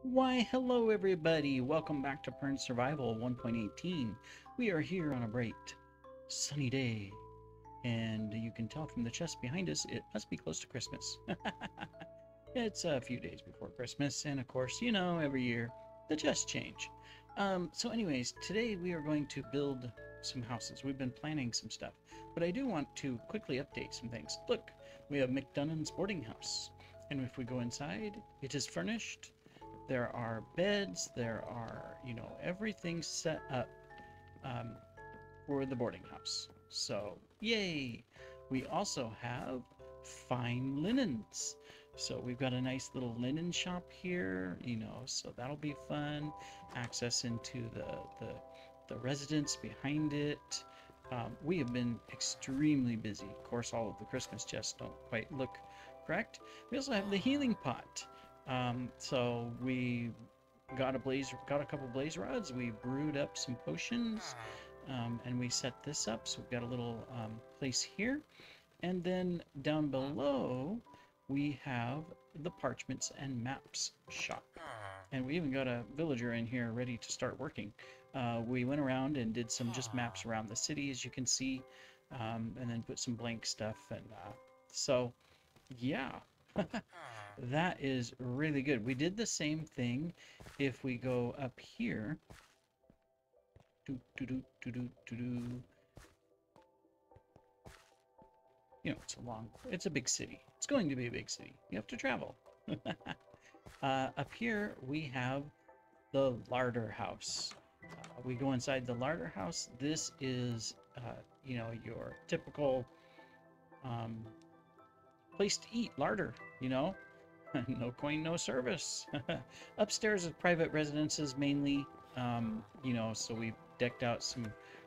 Why, hello everybody! Welcome back to Pern Survival 1.18. We are here on a bright, sunny day, and you can tell from the chest behind us, it must be close to Christmas. It's a few days before Christmas, and of course, you know, every year, the chests change. So anyways, today we are going to build some houses. We've been planning some stuff, but I do want to quickly update some things. Look, we have Mcdonough's boarding house, and if we go inside, it is furnished. There are beds, there are, everything set up um, for the boarding house. So, yay! We also have fine linens. So we've got a nice little linen shop here, so that'll be fun. Access into the residence behind it. We have been extremely busy. Of course, all of the Christmas chests don't quite look correct. We also have the healing pot. So we got a couple blaze rods. We brewed up some potions, and we set this up. So we've got a little place here, and then down below we have the parchments and maps shop, and we even got a villager in here ready to start working. We went around and did some just maps around the city, as you can see, and then put some blank stuff, and so yeah. That is really good. We did the same thing if we go up here. Do, do, do, do, do, do, do. It's a big city. It's going to be a big city. You have to travel. Up here, we have the Larder House. We go inside the Larder House. This is, your typical place to eat, larder, no coin, no service. Upstairs is private residences mainly, so we've decked out some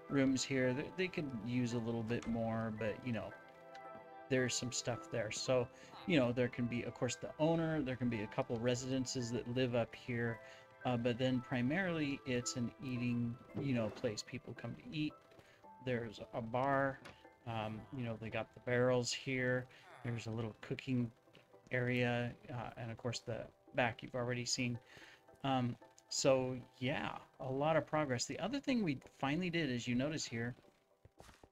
rooms here. They could use a little bit more, but, there's some stuff there. So, there can be, of course, the owner, there can be a couple residences that live up here, but then primarily it's an eating, place. People come to eat. There's a bar, they got the barrels here. There's a little cooking area, and of course the back you've already seen. So yeah, a lot of progress. The other thing we finally did, as you notice here,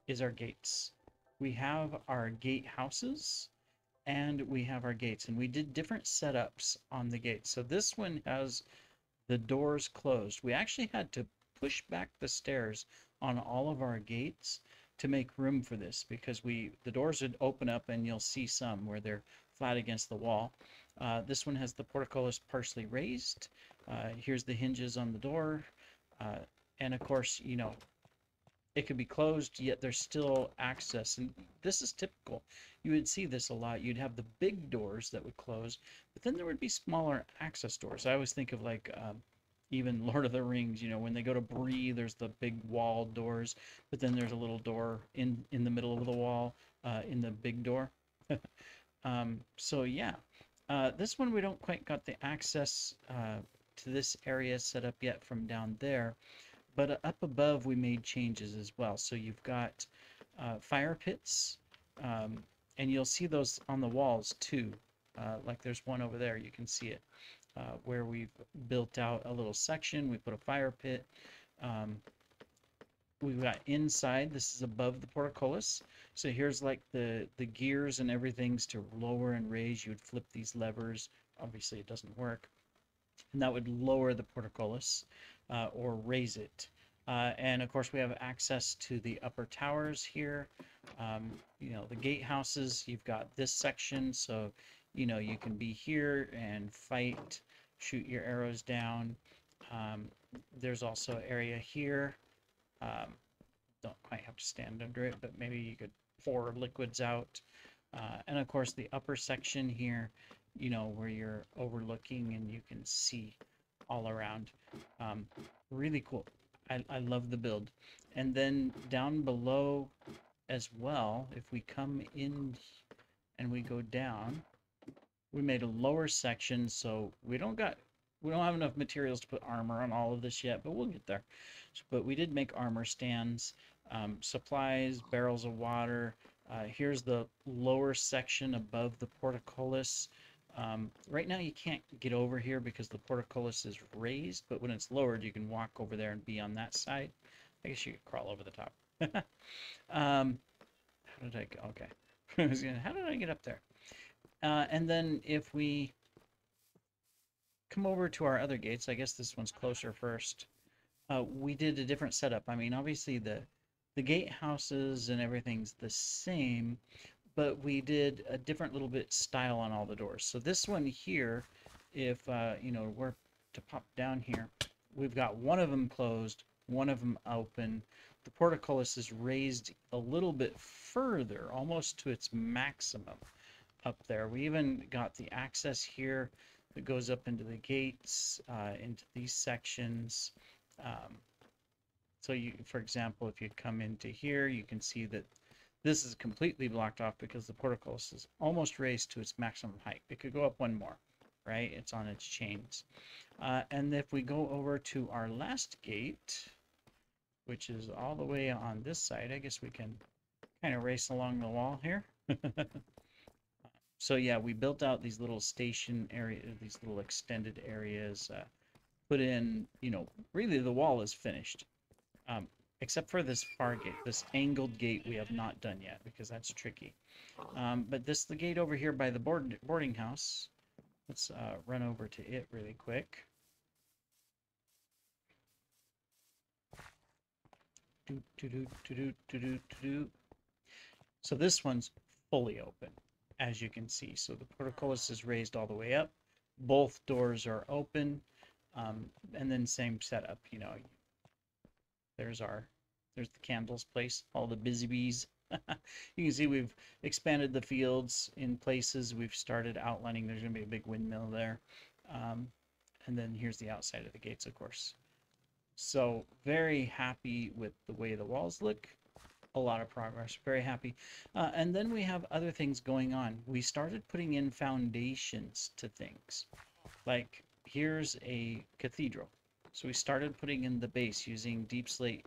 is our gates. We have our gate houses and we have our gates, and we did different setups on the gates. So this one has the doors closed. We actually had to push back the stairs on all of our gates to make room for this, because the doors would open up and you'll see some where they're flat against the wall. This one has the portcullis partially raised. Here's the hinges on the door. And of course, it could be closed, yet there's still access. And this is typical. You would see this a lot. You'd have the big doors that would close, but then there would be smaller access doors. I always think of like even Lord of the Rings, when they go to Bree, there's the big wall doors, but then there's a little door in the middle of the wall, in the big door. So yeah, this one we don't quite got the access to this area set up yet from down there, but up above we made changes as well. So you've got fire pits, and you'll see those on the walls too. Like there's one over there, you can see it, where we've built out a little section. We put a fire pit. We've got inside, this is above the portcullis. So here's like the gears and everything's to lower and raise. You would flip these levers. Obviously it doesn't work. And that would lower the portcullis or raise it. And of course we have access to the upper towers here. The gatehouses, you've got this section. So, you can be here and fight, shoot your arrows down. There's also area here. Don't quite have to stand under it, but maybe you could pour liquids out. And of course the upper section here, where you're overlooking and you can see all around. Really cool. I love the build. And then down below as well, if we come in and we go down, we made a lower section, so we don't have enough materials to put armor on all of this yet, but we'll get there. But we did make armor stands, supplies, barrels of water. Here's the lower section above the portcullis. Right now you can't get over here because the portcullis is raised, but when it's lowered, you can walk over there and be on that side. I guess you could crawl over the top. How did I go? Okay. How did I get up there? And then if we come over to our other gates, I guess this one's closer first. We did a different setup. I mean, obviously the gatehouses and everything's the same, but we did a different little bit style on all the doors. So this one here, if you know, we're to pop down here, we've got one of them closed, one of them open. The portcullis is raised a little bit further, almost to its maximum up there. We even got the access here that goes up into the gates, into these sections. So you, for example, if you come into here, you can see that this is completely blocked off because the portcullis is almost raised to its maximum height. It could go up one more, right? It's on its chains. And if we go over to our last gate, which is all the way on this side, I guess we can kind of race along the wall here. So yeah, we built out these little station area, these little extended areas, put in, you know, really the wall is finished. Except for this far gate, this angled gate we have not done yet because that's tricky. But the gate over here by the boarding house, let's run over to it really quick. So this one's fully open, as you can see. So the portcullis is raised all the way up. Both doors are open. And then same setup, you know, there's the candles place, all the busy bees. You can see we've expanded the fields in places. We've started outlining. There's going to be a big windmill there. And then here's the outside of the gates, of course. So very happy with the way the walls look. A lot of progress. Very happy. And then we have other things going on. We started putting in foundations to things. Like here's a cathedral. So we started putting in the base using deep slate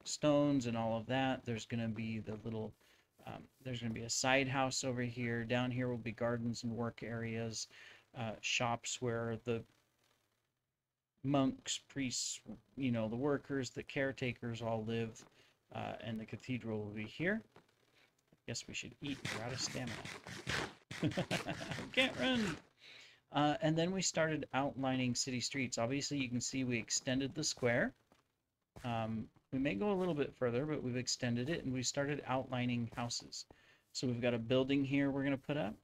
stones and all of that. There's going to be the little, there's going to be a side house over here. Down here will be gardens and work areas, shops where the monks, priests, you know, the workers, the caretakers all live, and the cathedral will be here. I guess we should eat. We're out of stamina. Can't run. And then we started outlining city streets. Obviously, you can see we extended the square. We may go a little bit further, but we've extended it, and we started outlining houses. So we've got a building here we're going to put up.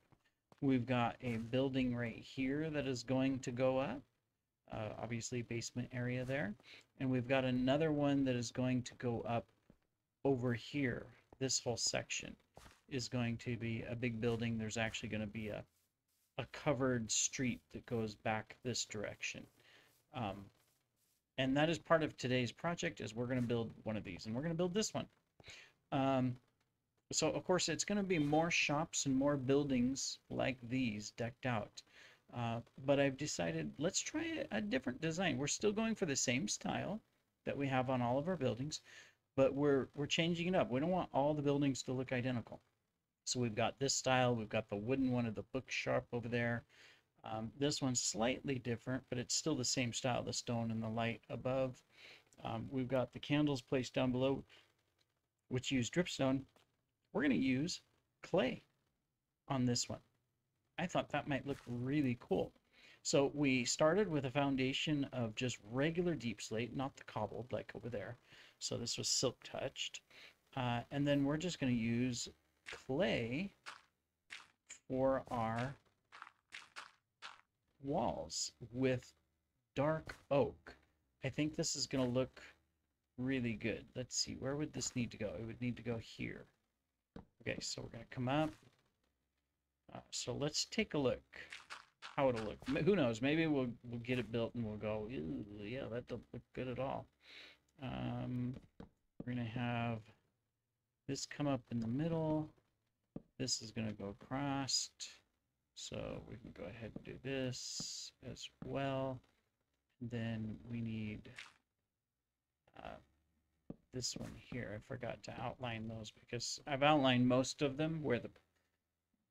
We've got a building right here that is going to go up. Obviously, basement area there. And we've got another one that is going to go up over here. This whole section is going to be a big building. There's actually going to be a covered street that goes back this direction. And that is part of today's project, is we're going to build one of these, and we're going to build this one. So of course it's going to be more shops and more buildings like these decked out. But I've decided let's try a different design. We're still going for the same style that we have on all of our buildings, but we're changing it up. We don't want all the buildings to look identical. So we've got this style, we've got the wooden one of the bookshop over there. This one's slightly different, but it's still the same style, the stone and the light above. We've got the candles placed down below, which use dripstone. We're going to use clay on this one. I thought that might look really cool. So we started with a foundation of just regular deep slate, not the cobbled like over there. So this was silk touched. And then we're just going to use clay for our walls with dark oak. I think this is going to look really good. Let's see, where would this need to go? It would need to go here. Okay, so we're going to come up. So let's take a look how it'll look. Who knows, maybe we'll get it built and we'll go, yeah, that doesn't look good at all. We're going to have this come up in the middle. This is going to go across. So we can go ahead and do this as well. And then we need this one here. I forgot to outline those because I've outlined most of them where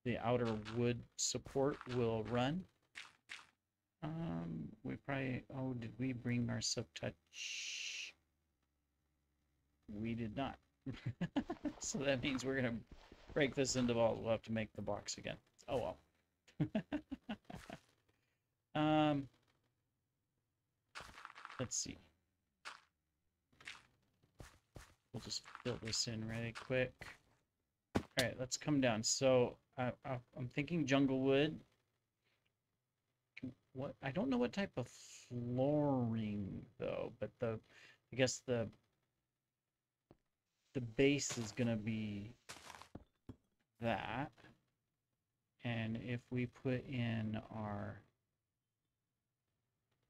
the outer wood support will run. We probably, oh, did we bring our subtouch? We did not. So that means we're gonna break this into balls. We'll have to make the box again. Oh well. Let's see. We'll just fill this in really quick. All right, let's come down. So I'm thinking jungle wood. What, I don't know what type of flooring though, but I guess the base is gonna be that. And if we put in our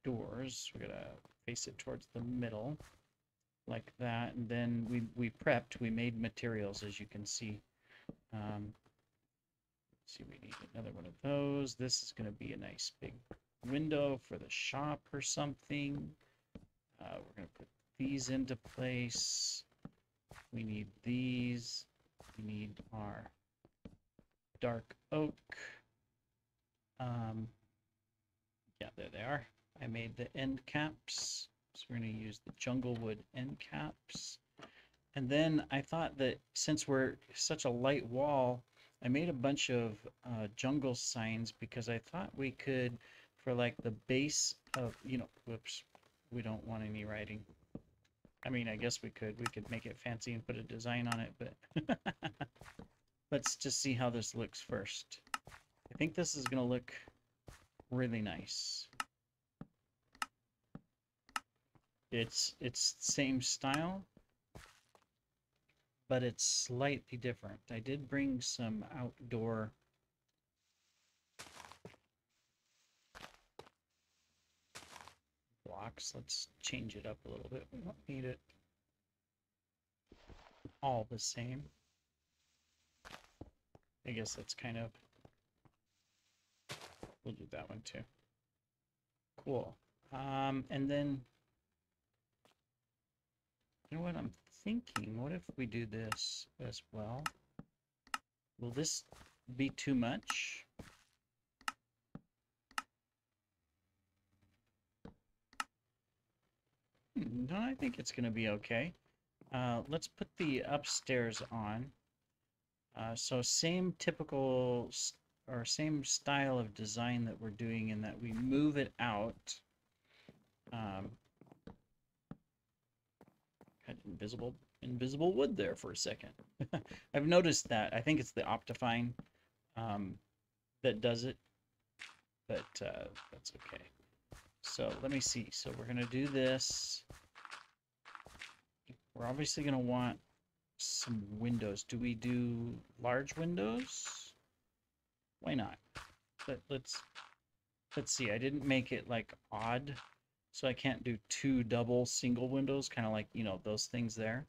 doors, we're gonna face it towards the middle like that. And then we prepped, we made materials, as you can see. See, we need another one of those. This is gonna be a nice big window for the shop or something. We're gonna put these into place. We need these. We need our dark oak. Yeah, there they are. I made the end caps, so we're going to use the jungle wood end caps. And then I thought that since we're such a light wall, I made a bunch of jungle signs because I thought we could, for like the base of, you know, whoops, we don't want any writing. I mean, I guess we could make it fancy and put a design on it, but let's just see how this looks first. I think this is going to look really nice. It's same style, but it's slightly different. I did bring some outdoor blocks. Let's change it up a little bit. We don't need it all the same. I guess that's kind of, we'll do that one too. Cool. And then, you know what I'm thinking? What if we do this as well? Will this be too much? No, I think it's going to be okay. Let's put the upstairs on. So same typical or same style of design that we're doing in that we move it out. Had invisible wood there for a second. I've noticed that. I think it's the Optifine that does it, but that's okay. So let me see. So we're going to do this. We're obviously going to want some windows. Do we do large windows? Why not? But let's see. I didn't make it like odd, so I can't do two double single windows, kind of like, you know, those things there.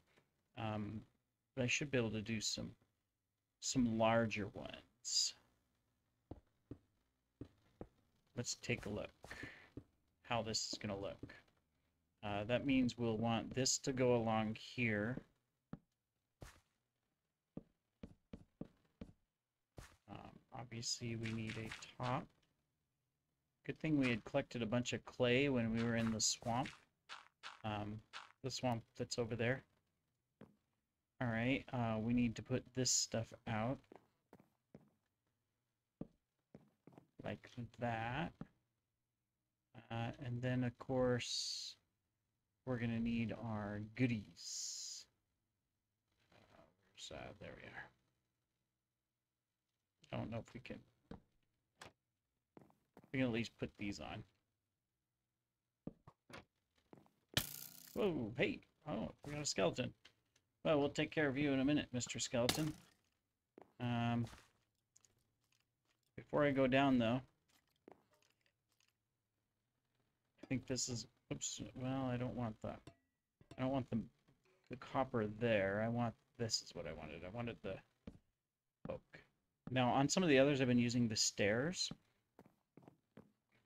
But I should be able to do some larger ones. Let's take a look how this is going to look. That means we'll want this to go along here. Obviously, we need a top. Good thing we had collected a bunch of clay when we were in the swamp. The swamp that's over there. All right, we need to put this stuff out. Like that. And then, of course, we're going to need our goodies. There we are. I don't know if we can at least put these on. Whoa, hey, oh, we got a skeleton. Well, we'll take care of you in a minute, Mr. Skeleton. Before I go down, though, I think this is, oops, well, I don't want that. I don't want the copper there. I want, this is what I wanted. I wanted the oak. Now, on some of the others, I've been using the stairs.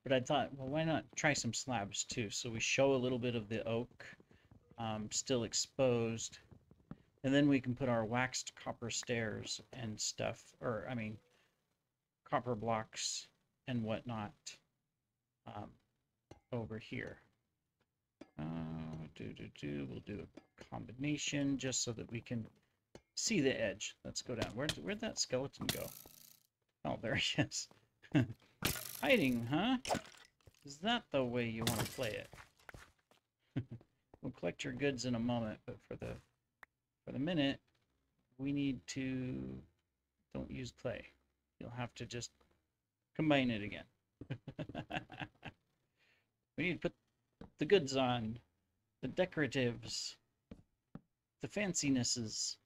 But I thought, well, why not try some slabs, too? So we show a little bit of the oak still exposed. And then we can put our waxed copper stairs and stuff. Or, I mean, copper blocks and whatnot over here. We'll do a combination just so that we can see the edge. Let's go down. Where'd that skeleton go? Oh, there he is. Hiding, huh? Is that the way you want to play it? We'll collect your goods in a moment, but for the minute, we need to... Don't use clay. You'll have to just combine it again. We need to put the goods on. The decoratives. The fancynesses.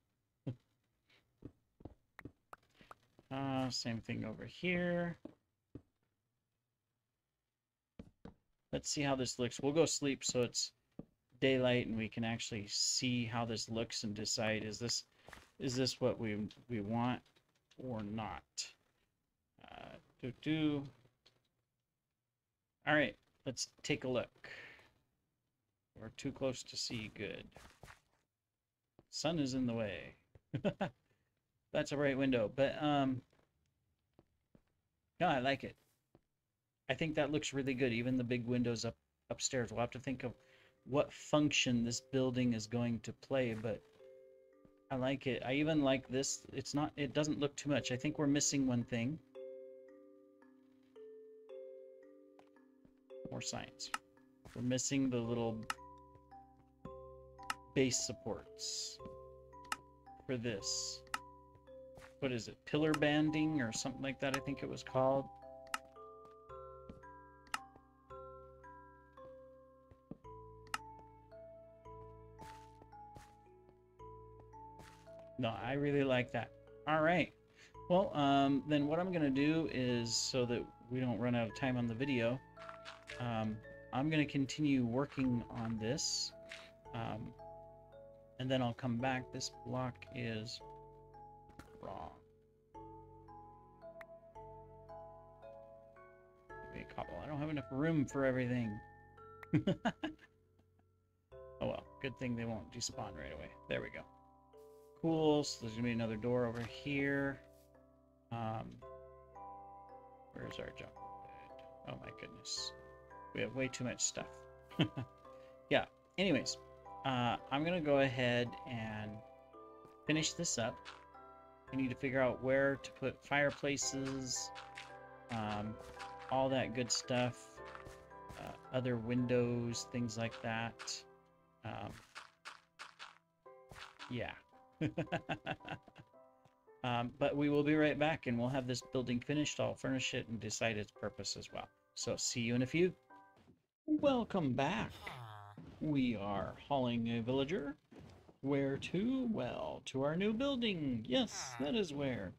Same thing over here. Let's see how this looks. We'll go sleep so it's daylight and we can actually see how this looks and decide is this what we want or not. All right, let's take a look. We're too close to see good. Sun is in the way. That's a right window, but no, I like it. I think that looks really good. Even the big windows upstairs. We'll have to think of what function this building is going to play, but I like it. I even like this. It doesn't look too much. I think we're missing one thing. More signs. We're missing the little base supports for this. What is it? Pillar banding or something like that, I think it was called. No, I really like that. All right. Well, then what I'm going to do is, so that we don't run out of time on the video, I'm going to continue working on this. And then I'll come back. This block is wrong. Maybe a couple. I don't have enough room for everything. Oh well, good thing they won't despawn right away. There we go. Cool, so there's gonna be another door over here. Where's our junk? Oh my goodness. We have way too much stuff. Yeah, anyways, I'm gonna go ahead and finish this up. I need to figure out where to put fireplaces, all that good stuff, other windows, things like that. Yeah. But we will be right back and we'll have this building finished. I'll furnish it and decide its purpose as well. So see you in a few. Welcome back. We are hauling a villager. Where to? Well, to our new building. Yes, that is where.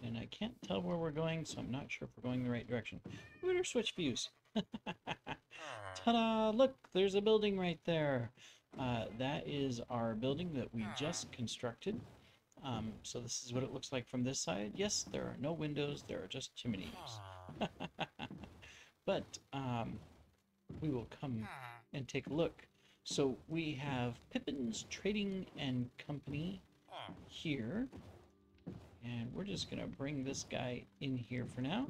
And I can't tell where we're going, so I'm not sure if we're going the right direction. We better switch views. Ta-da! Look, there's a building right there. That is our building that we just constructed. So this is what it looks like from this side. Yes, there are no windows, there are just chimneys. But we will come and take a look. So we have Pippin's Trading and Company here. And we're just going to bring this guy in here for now.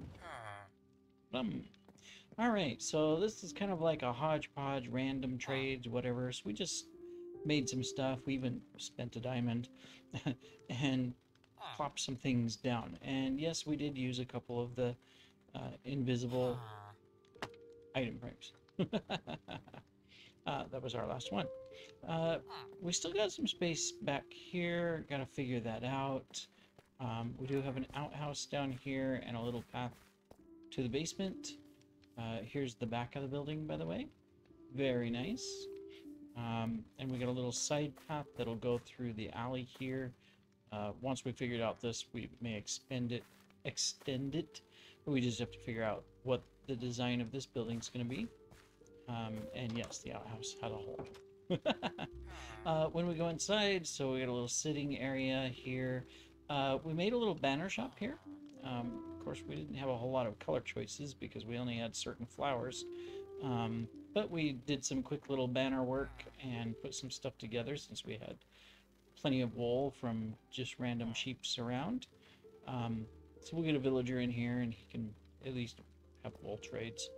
Alright, so this is kind of like a hodgepodge, random trades, whatever. So we just made some stuff. We even spent a diamond and plopped some things down. And yes, we did use a couple of the invisible item frames. That was our last one. We still got some space back here. Got to figure that out. We do have an outhouse down here and a little path to the basement. Here's the back of the building, by the way. Very nice. And we got a little side path that'll go through the alley here. Once we figured out this, we may extend it. But we just have to figure out what the design of this building is going to be. And yes, the outhouse had a hole. When we go inside, so we got a little sitting area here. We made a little banner shop here. Of course, we didn't have a whole lot of color choices because we only had certain flowers. But we did some quick little banner work and put some stuff together since we had plenty of wool from just random sheeps around. So we'll get a villager in here, and he can at least have wool trades.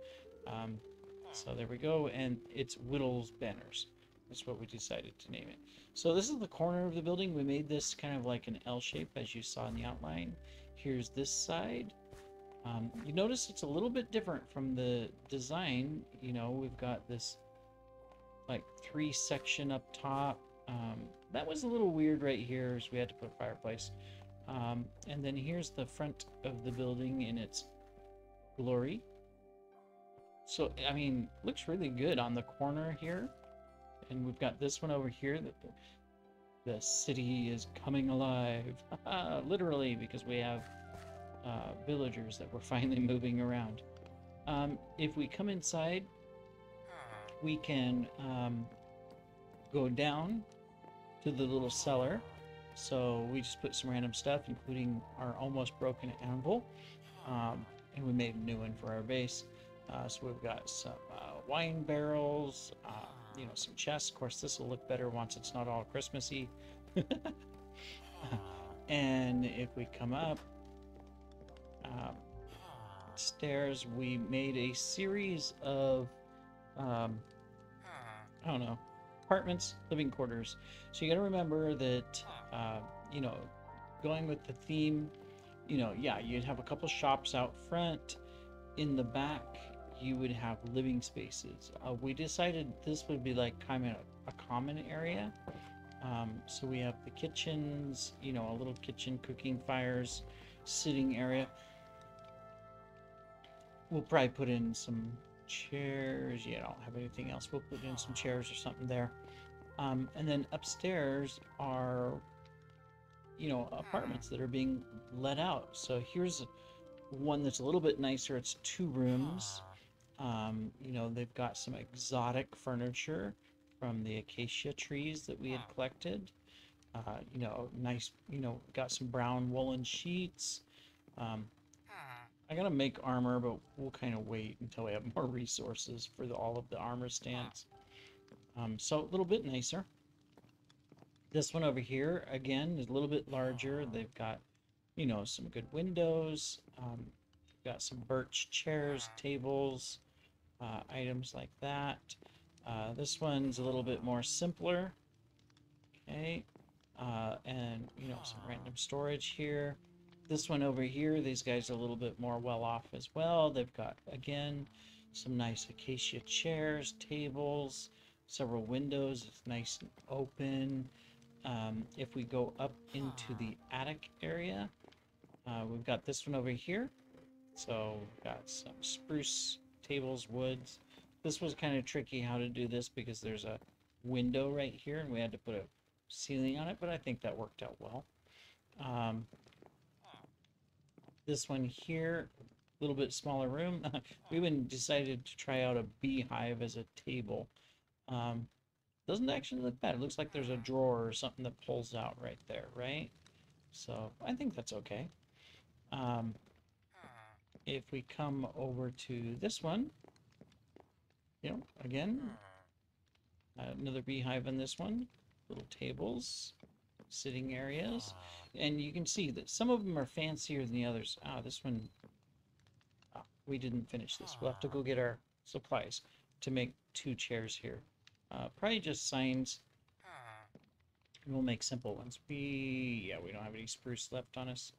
So there we go, and it's Whittle's Banners. That's what we decided to name it. So this is the corner of the building. We made this kind of like an L shape, as you saw in the outline. Here's this side. You notice it's a little bit different from the design. You know, we've got this like 3-section up top. That was a little weird right here, so we had to put a fireplace. And then here's the front of the building in its glory. So, I mean, looks really good on the corner here. And we've got this one over here that the city is coming alive. Literally, because we have villagers that we're finally moving around. If we come inside, we can go down to the little cellar. So we just put some random stuff, including our almost broken anvil. And we made a new one for our base. So we've got some wine barrels, you know, some chests. Of course, this will look better once it's not all Christmassy. And if we come up stairs, we made a series of, I don't know, apartments, living quarters. So you got to remember that, you know, going with the theme, you know, yeah, you'd have a couple shops out front. In the back, you would have living spaces. We decided this would be like kind of a common area. So we have the kitchens, you know, a little kitchen, cooking fires, sitting area. We'll probably put in some chairs. Yeah, I don't have anything else. We'll put in some chairs or something there. And then upstairs are, you know, apartments that are being let out. So here's one that's a little bit nicer. It's 2 rooms. You know, they've got some exotic furniture from the acacia trees that we had collected. You know, nice, you know, got some brown woolen sheets. I gotta make armor, but we'll kind of wait until we have more resources for all of the armor stands. So a little bit nicer. This one over here, again, is a little bit larger. They've got, you know, some good windows. Got some birch chairs, tables, items like that. This one's a little bit more simpler. Okay. And, you know, some random storage here. This one over here, these guys are a little bit more well off as well. They've got, again, some nice acacia chairs, tables, several windows. It's nice and open. If we go up into the attic area, we've got this one over here. So we've got some spruce tables, woods. This was kind of tricky how to do this because there's a window right here and we had to put a ceiling on it, but I think that worked out well. This one here, a little bit smaller room. We even decided to try out a beehive as a table. Doesn't actually look bad. It looks like there's a drawer or something that pulls out right there, right? So I think that's okay. If we come over to this one, you know, again, another beehive in this one, little tables, sitting areas, and you can see that some of them are fancier than the others. This one, we didn't finish this. We'll have to go get our supplies to make 2 chairs here. Probably just signs, and we'll make simple ones. We don't have any spruce left on us.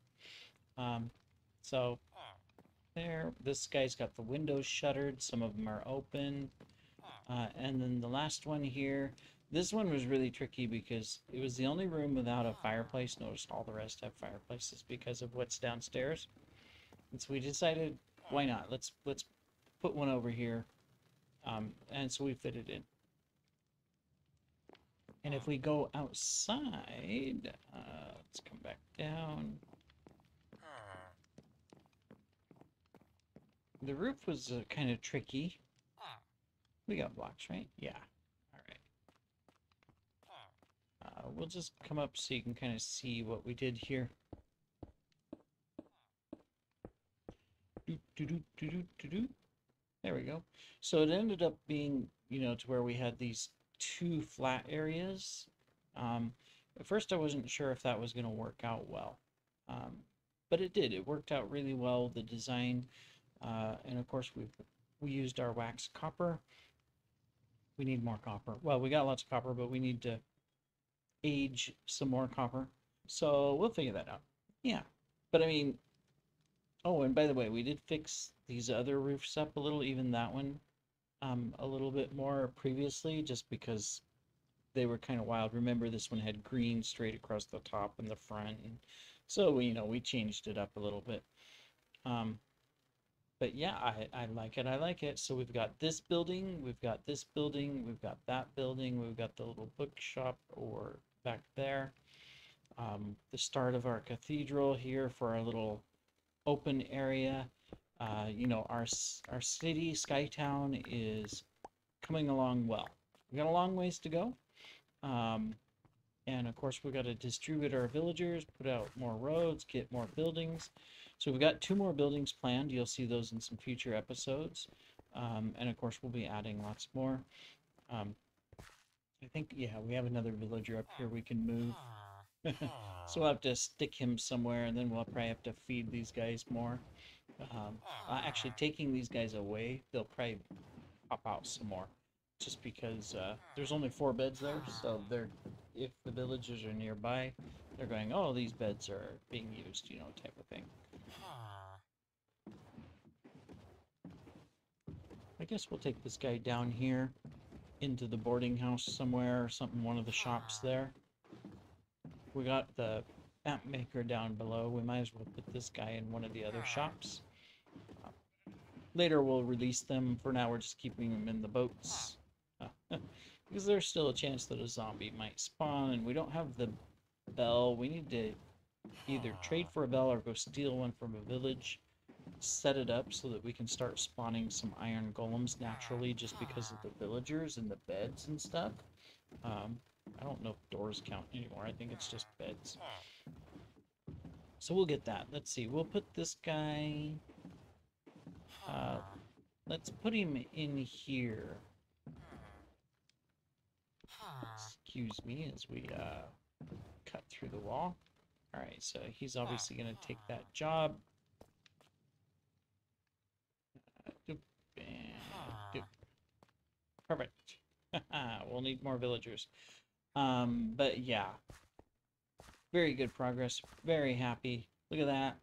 So there, this guy's got the windows shuttered. Some of them are open. And then the last one here, this one was really tricky because it was the only room without a fireplace. Notice all the rest have fireplaces because of what's downstairs. And so we decided, why not? Let's put one over here. And so we fit it in. And if we go outside, let's come back down. The roof was kind of tricky. We got blocks, right? Yeah. All right. We'll just come up so you can kind of see what we did here. There we go. So it ended up being, you know, to where we had these 2 flat areas. At first I wasn't sure if that was going to work out well. but it did. It worked out really well, the design. And of course, we used our waxed copper. We need more copper. Well, we got lots of copper, but we need to age some more copper. So we'll figure that out. Yeah. But I mean, oh, and by the way, we did fix these other roofs up a little, even that one, a little bit more previously, just because they were kind of wild. Remember, this one had green straight across the top and the front, and so we changed it up a little bit. Um, but yeah, I like it. I like it. So we've got this building, we've got this building, we've got that building, we've got the little bookshop or back there. The start of our cathedral here for our little open area. Our city, Skytown, is coming along well. We got a long ways to go. And of course, we've got to distribute our villagers, put out more roads, get more buildings. So we've got 2 more buildings planned. You'll see those in some future episodes. And of course, we'll be adding lots more. I think, yeah, we have another villager up here we can move. So we'll have to stick him somewhere, and then we'll probably have to feed these guys more. Actually, taking these guys away, they'll probably pop out some more. Just because there's only 4 beds there, so if the villagers are nearby, they're going, oh, these beds are being used, type of thing. I guess we'll take this guy down here into the boarding house somewhere or something, one of the shops there. We got the map maker down below. We might as well put this guy in one of the other shops. Later we'll release them. For now, we're just keeping them in the boats. Because there's still a chance that a zombie might spawn, and we don't have the bell. We need to either trade for a bell or go steal one from a village, set it up so that we can start spawning some iron golems naturally, just because of the villagers and the beds and stuff. I don't know if doors count anymore. I think it's just beds. So we'll get that. Let's see. We'll put this guy... let's put him in here. Excuse me as we cut through the wall. Alright, so he's obviously going to take that job. Perfect. We'll need more villagers. But yeah, very good progress. Very happy. Look at that.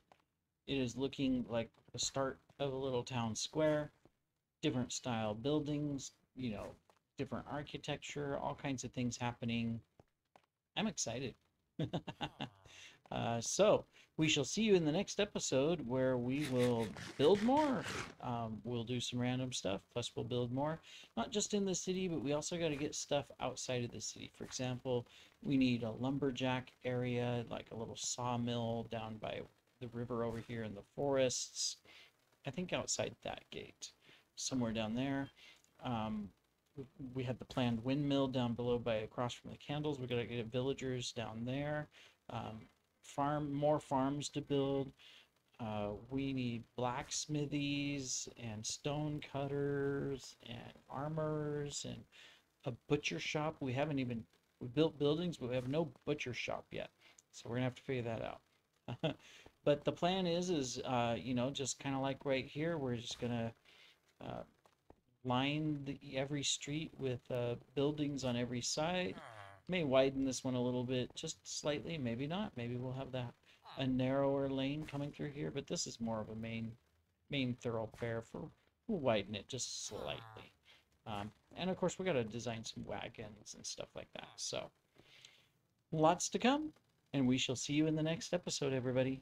It is looking like the start of a little town square. Different style buildings, different architecture, all kinds of things happening. I'm excited. So we shall see you in the next episode, where we will build more. We'll do some random stuff, plus we'll build more. Not just in the city, but we also got to get stuff outside of the city. For example, we need a lumberjack area, like a little sawmill down by the river over here in the forests. I think outside that gate, somewhere down there. We had the planned windmill down below by across from the candles. We got to get villagers down there. More farms to build. We need blacksmithies and stone cutters and armorers and a butcher shop. We built buildings, but we have no butcher shop yet. So we're gonna have to figure that out. But the plan is just kind of like right here, we're just gonna line every street with buildings on every side. May widen this one a little bit, just slightly, maybe not. Maybe we'll have a narrower lane coming through here, but this is more of a main thoroughfare. We'll widen it just slightly. And of course, we got to design some wagons and stuff like that. So lots to come, and we shall see you in the next episode, everybody.